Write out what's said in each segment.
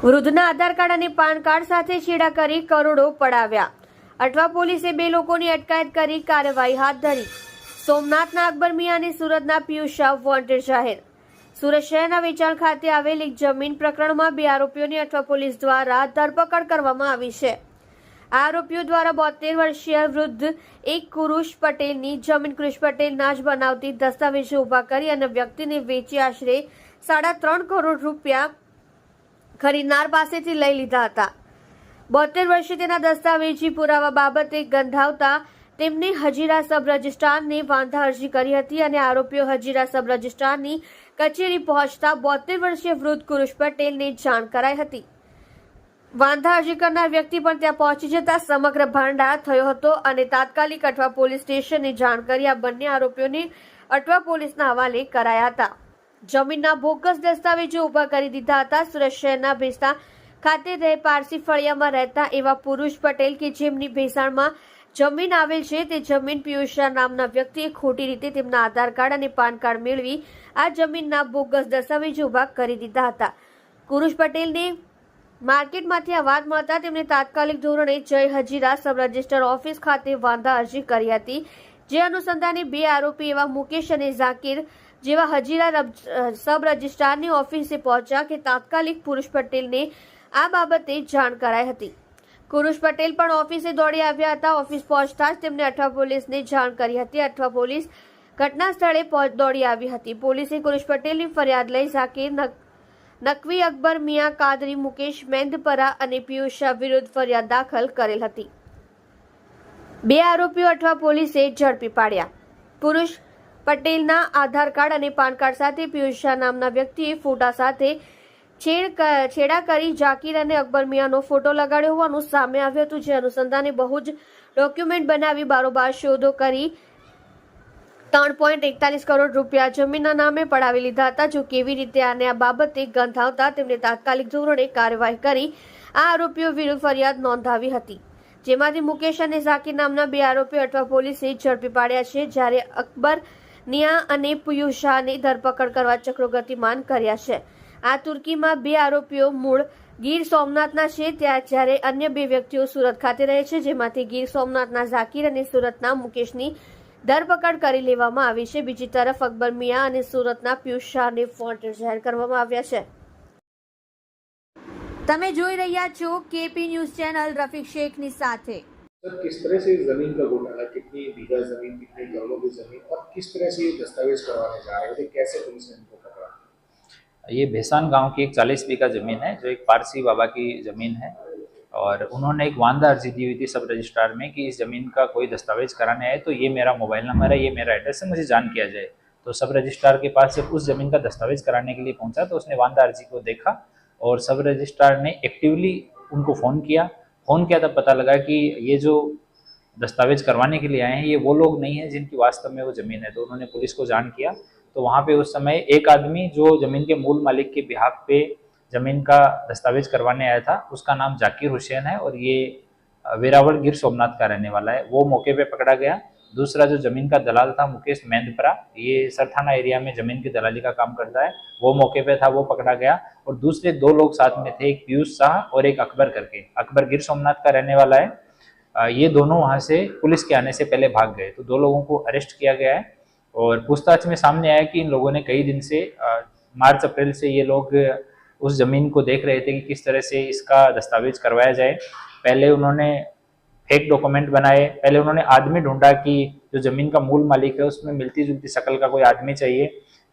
વૃદ્ધના આધાર card અને PAN card સાથે છેડા કરી કરોડો પડાવ્યા. અટવા પોલીસે 2 લોકોની અટકાયત કરી કાર્યવાહી હાથ ધરી. સોમનાથના અકબર મિયા અને સુરતના પિયુષ શાહ વોન્ટેડ જાહેર. સુરત શહેરના વેચાણ ખાતે આવેલ એક જમીન પ્રકરણમાં 2 આરોપીઓની અટવા પોલીસ દ્વારા ધરપકડ કરવામાં આવી છે. આ આરોપીઓ દ્વારા 72 વર્ષીય વૃદ્ધ એક કુરુષ પટેલની જમીન કુરુષ પટેલના જ બનાવતી દસ્તાવેજો ઉભા કરી અને વ્યક્તિને વેચી આશરે 3.5 કરોડ રૂપિયા ખરીદનાર પાસેથી લઈ લીધા હતા. 72 વર્ષે તેના દસ્તાવેજી પુરાવા બાબતે ગંધાવતા તેમને હજીરા સબ રજિસ્ટ્રારને વાંધા અરજી કરી હતી અને આરોપીઓ હજીરા સબ રજિસ્ટ્રારની કચેરી પહોંચતા 72 વર્ષીય વૃદ્ધ કુરુષ પટેલને જાણ કરાઈ હતી. વાંધા અરજી કરનાર વ્યક્તિ પણ ત્યાં પહોંચી જતા સમગ્ર ભાંડા થયો હતો અને તાત્કાલિક અટવા પોલીસ સ્ટેશને જાણ કરી આ બંને આરોપીઓને અટવા પોલીસના હવાલે કરાયા હતા. જમીનના બોગસ દસ્તાવેજો ઉભા કરી દીધા હતા. સુરત શહેરના ભેંસા ખાતે રહે પારસી ફળિયામાં રહેતા એવા પુરુષ પટેલ કે જેમની ભેસાણમાં જમીન આવેલ છે તે જમીન પિયુષ શાહ નામના વ્યક્તિએ ખોટી રીતે તેમના આધાર કાર્ડ અને પાન કાર્ડ મેળવી આ જમીનના બોગસ દસ્તાવેજો ઉભા કરી દીધા હતા. કુરુષ પટેલને માર્કેટમાંથી આ વાત મળતા તેમણે તાત્કાલિક ધોરણે જય હજીરા સબ રજિસ્ટર ઓફિસ ખાતે વાંધા અરજી કરી હતી. જે અનુસંધાને 2 આરોપી એવા મુકેશ અને ઝાકીર જેવા હજીરા સબ રજિસ્ટ્રારની ઓફિસે પહોંચ્યા કે તાત્કાલિક પુરુષ પટેલને આ બાબતે જાણ કરાઈ હતી. કુરુષ પટેલ પણ ઓફિસે દોડી આવ્યા હતા. ઓફિસ પહોંચતા જ તેમને અઠવા પોલીસને જાણ કરી હતી. અઠવા પોલીસ ઘટના સ્થળે દોડી આવી હતી. પોલીસે કુરુષ પટેલની ફરિયાદ લઈ ઝાકીર નકવી, અકબર મિયા, કાદરી, મુકેશ મેંદપરા અને પિયુષ શાહ વિરુદ્ધ ફરિયાદ દાખલ કરેલ હતી. 2 આરોપીઓ અઠવા પોલીસે ઝડપી પાડ્યા. પુરુષ પટેલના આધાર કાર્ડ અને પાન કાર્ડ સાથે પિયુષ શાહ નામના વ્યક્તિએ ફોટા સાથે છેડા કરી ઝાકીર અને અકબર મિયાનો ફોટો લગાડ્યો હોવાનું સામે આવ્યું હતું. જે અનુસંધાને બહુ જ ડોક્યુમેન્ટ બનાવી બારોબાર શોધો કરી 3.41 કરોડ રૂપિયા જમીનના નામે પડાવી લીધા હતા. જો કેવી રીતે આને આ બાબતે ગંધાવતા તેમને તાત્કાલિક ધોરણે કાર્યવાહી કરી આ આરોપીઓ વિરુદ્ધ ફરિયાદ નોંધાવી હતી. જેમાંથી મુકેશ અને ઝાકીર નામના 2 આરોપીઓ અઠવા પોલીસે ઝડપી પાડ્યા છે. જ્યારે અકબર નિયા અને પિયુષ શાહની ધરપકડ કરવા ચક્રો ગતિમાન કર્યા છે. આ તુર્કીમાં 2 આરોપીઓ મૂળ ગીર સોમનાથના છે, જ્યારે અન્ય 2 વ્યક્તિઓ સુરત ખાતે રહે છે. જેમાંથી ગીર સોમનાથના ઝાકીર અને સુરતના મુકેશની ધરપકડ કરી લેવામાં આવી છે. બીજી તરફ અકબર મિયા અને સુરતના પિયુષ શાહને વોન્ટેડ જાહેર કરવામાં આવ્યા છે. તમે જોઈ રહ્યા છો કેપી ન્યૂઝ ચેનલ રફીક શેખની સાથે. सर, किस तरह से जमीन का घोटाला, कितनी बीघा जमीन, कितने करोड़ों की जमीन और किस तरह से ये दस्तावेज करवाने जा रहे थे, कैसे पुलिस ने इनको पकड़ा? ये भैसान गांव की एक 40 बीघा ज़मीन है जो एक पारसी बाबा की ज़मीन है और उन्होंने एक वांदा अर्जी दी हुई थी सब रजिस्ट्रार में कि इस ज़मीन का कोई दस्तावेज कराने आए तो ये मेरा मोबाइल नंबर है, ये मेरा एड्रेस है, मुझे जान किया जाए. तो सब रजिस्ट्रार के पास जब उस ज़मीन का दस्तावेज कराने के लिए पहुंचा तो उसने वांदा अर्जी को देखा और सब रजिस्ट्रार ने एक्टिवली उनको फ़ोन किया तब पता लगा कि ये जो दस्तावेज करवाने के लिए आए हैं ये वो लोग नहीं हैं जिनकी वास्तव में वो ज़मीन है. तो उन्होंने पुलिस को जान किया. तो वहाँ पे उस समय एक आदमी जो ज़मीन के मूल मालिक के बिहाफ पे ज़मीन का दस्तावेज करवाने आया था उसका नाम जाकिर हुसैन है और ये वेरावल गिर सोमनाथ का रहने वाला है. वो मौके पे पकड़ा गया. दूसरा जो ज़मीन का दलाल था मुकेश मेंदपरा, ये सरथाना एरिया में ज़मीन की दलाली का काम करता है, वो मौके पे था, वो पकड़ा गया. और दूसरे 2 लोग साथ में थे, एक पीयूष शाह और एक अकबर करके. अकबर गिर सोमनाथ का रहने वाला है. ये दोनों वहाँ से पुलिस के आने से पहले भाग गए. तो 2 लोगों को अरेस्ट किया गया है और पूछताछ में सामने आया कि इन लोगों ने कई दिन से मार्च अप्रैल से ये लोग उस ज़मीन को देख रहे थे कि किस तरह से इसका दस्तावेज करवाया जाए. पहले उन्होंने फेक डॉक्यूमेंट बनाए. पहले उन्होंने आदमी ढूंढा कि जो ज़मीन का मूल मालिक है उसमें मिलती जुलती शक्ल का कोई आदमी चाहिए.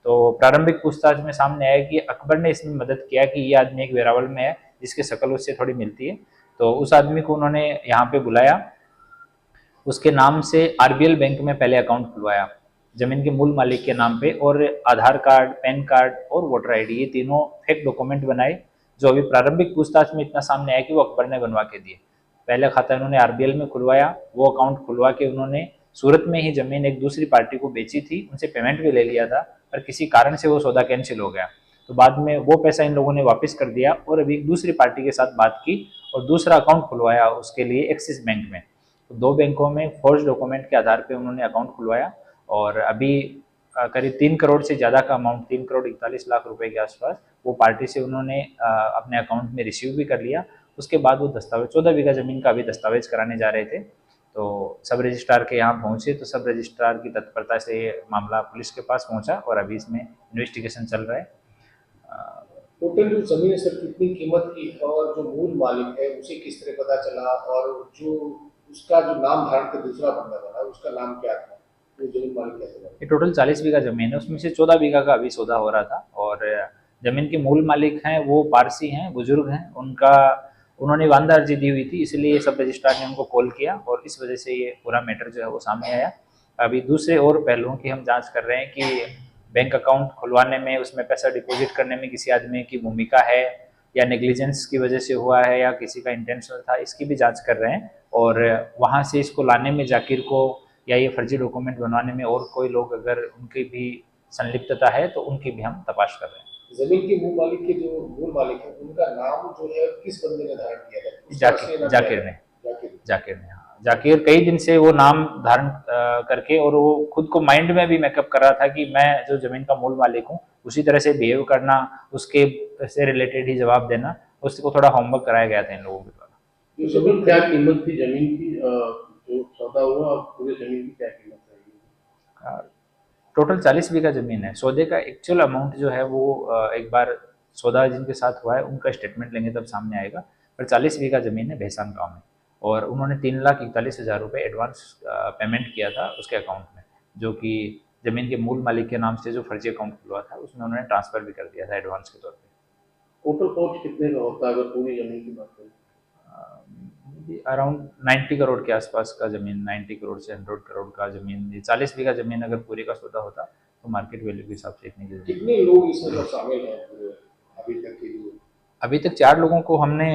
तो प्रारंभिक पूछताछ में सामने आया कि अकबर ने इसमें मदद किया कि ये आदमी एक वेरावल में है जिसकी शक्ल उससे थोड़ी मिलती है. तो उस आदमी को उन्होंने यहाँ पे बुलाया. उसके नाम से RBL बैंक में पहले अकाउंट खुलवाया ज़मीन के मूल मालिक के नाम पे और आधार कार्ड, पैन कार्ड और वोटर ID ये तीनों फेक डॉक्यूमेंट बनाए. जो अभी प्रारंभिक पूछताछ में इतना सामने आया कि वो अकबर ने बनवा के दिए. पहले खाता उन्होंने RBL में खुलवाया. वो अकाउंट खुलवा के उन्होंने सूरत में ही ज़मीन एक दूसरी पार्टी को बेची थी, उनसे पेमेंट भी ले लिया था पर किसी कारण से वो सौदा कैंसिल हो गया. तो बाद में वो पैसा इन लोगों ने वापस कर दिया और अभी एक दूसरी पार्टी के साथ बात की और दूसरा अकाउंट खुलवाया उसके लिए एक्सिस बैंक में. तो 2 बैंकों में फोर्ज डॉक्यूमेंट के आधार पे उन्होंने अकाउंट खुलवाया और अभी करीब 3 करोड़ से ज़्यादा का अमाउंट, 3 करोड़ 41 लाख रुपए के आसपास वो पार्टी से उन्होंने अपने अकाउंट में रिसीव भी कर लिया। उसके बाद वो दस्तावेज 14 बीघा ज़मीन का अभी दस्तावेज कराने जा रहे थे, तो सब रजिस्ट्रार के यहाँ पहुँचे तो सब रजिस्ट्रार की तत्परता से ये मामला पुलिस के पास पहुँचा और अभी इसमें इन्वेस्टिगेशन चल रहा है। टोटल जो जमीन है सर कितनी कीमत की है और जो मूल मालिक है उसे किस तरह पता चला और जो उसका जो नाम धारण कर दूसरा बंदा बना उसका नाम क्या था, वो जमीन मालिक कैसे बना? ये टोटल 40 बीघा ज़मीन है, उसमें से 14 बीघा का अभी सौदा हो रहा था और ज़मीन के मूल मालिक हैं वो पारसी हैं, बुजुर्ग हैं, उन्होंने वांदा अर्जी दी हुई थी, इसलिए सब रजिस्ट्रार ने उनको कॉल किया और इस वजह से ये पूरा मैटर जो है वो सामने आया। अभी दूसरे और पहलुओं की हम जांच कर रहे हैं कि बैंक अकाउंट खुलवाने में, उसमें पैसा डिपॉजिट करने में किसी आदमी की भूमिका है या नेग्लिजेंस की वजह से हुआ है या किसी का इंटेंशनल था, इसकी भी जांच कर रहे हैं। और वहाँ से इसको लाने में जाकिर को या ये फर्जी डॉक्यूमेंट बनवाने में और कोई लोग अगर उनकी भी संलिप्तता है तो उनकी भी हम तपाश कर रहे हैं। जमीन के मूल मालिक के जो मूल मालिक है उनका नाम जो है किस बंदे ने धारण किया है? जाकिर ने हाँ, जाकिर कई दिन से वो नाम धारण करके और वो खुद को माइंड में भी मेकअप कर रहा था कि मैं जो जमीन का मूल मालिक हूँ, उसी तरह से बिहेव करना, उसके से रिलेटेड ही जवाब देना, उसको थोड़ा होमवर्क कराया गया था इन लोगों के द्वारा। जो जमीन क्या कीमत थी जमीन की, जो सौदा हुआ पूरे जमीन की क्या कीमत रहेगी? टोटल 40 बीघा जमीन है। सौदे का एक्चुअल अमाउंट जो है वो एक बार सौदा जिनके साथ हुआ है उनका स्टेटमेंट लेंगे तब सामने आएगा, पर 40 बीघा जमीन है भैसान गाँव में और उन्होंने 3,41,000 रुपये एडवांस पेमेंट किया था उसके अकाउंट में, जो कि ज़मीन के मूल मालिक के नाम से जो फर्जी अकाउंट खुलवा था उसमें उन्होंने ट्रांसफ़र भी कर दिया था एडवांस के तौर पे। टोटल कॉस्ट कितने का होता है अगर पूरी जमीन की बात करें? अराउंड 90 करोड़ के आसपास का ज़मीन, 90 करोड़ से 100 करोड़ का ज़मीन, ये 40 बीघा ज़मीन अगर पूरी का सौदा होता तो मार्केट वैल्यू के हिसाब से इतनी की। कितने लोग इसमें शामिल हैं अभी तक के जो? अभी तक 4 लोगों को हमने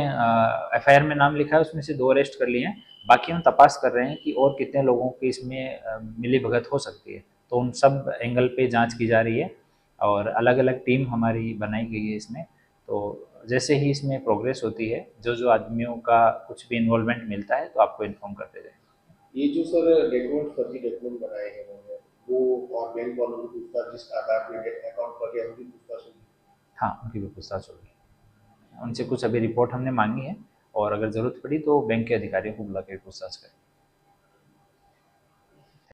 एफआईआर में नाम लिखा है, उसमें से 2 अरेस्ट कर लिए हैं। बाकी हम तपास कर रहे हैं कि और कितने लोगों की इसमें मिली भगत हो सकती है, तो उन सब एंगल पे जांच की जा रही है और अलग अलग टीम हमारी बनाई गई है इसमें। तो जैसे ही इसमें प्रोग्रेस होती है, जो आदमियों का कुछ भी इन्वॉल्वमेंट मिलता है तो आपको इन्फॉर्म करते जाएंगे। ये जो सर डॉक्यूमेंट फर्जी डॉक्यूमेंट बनाए हैं उन्होंने, वो और बैंक वालों को पूछताछ जिस आधार पे अकाउंट पर गया उनकी पूछताछ होगी? हाँ, उनकी भी पूछताछ होगी। उनसे कुछ अभी रिपोर्ट हमने मांगी है और अगर ज़रूरत पड़ी तो बैंक के अधिकारियों को बुला के पूछताछ करेंगे।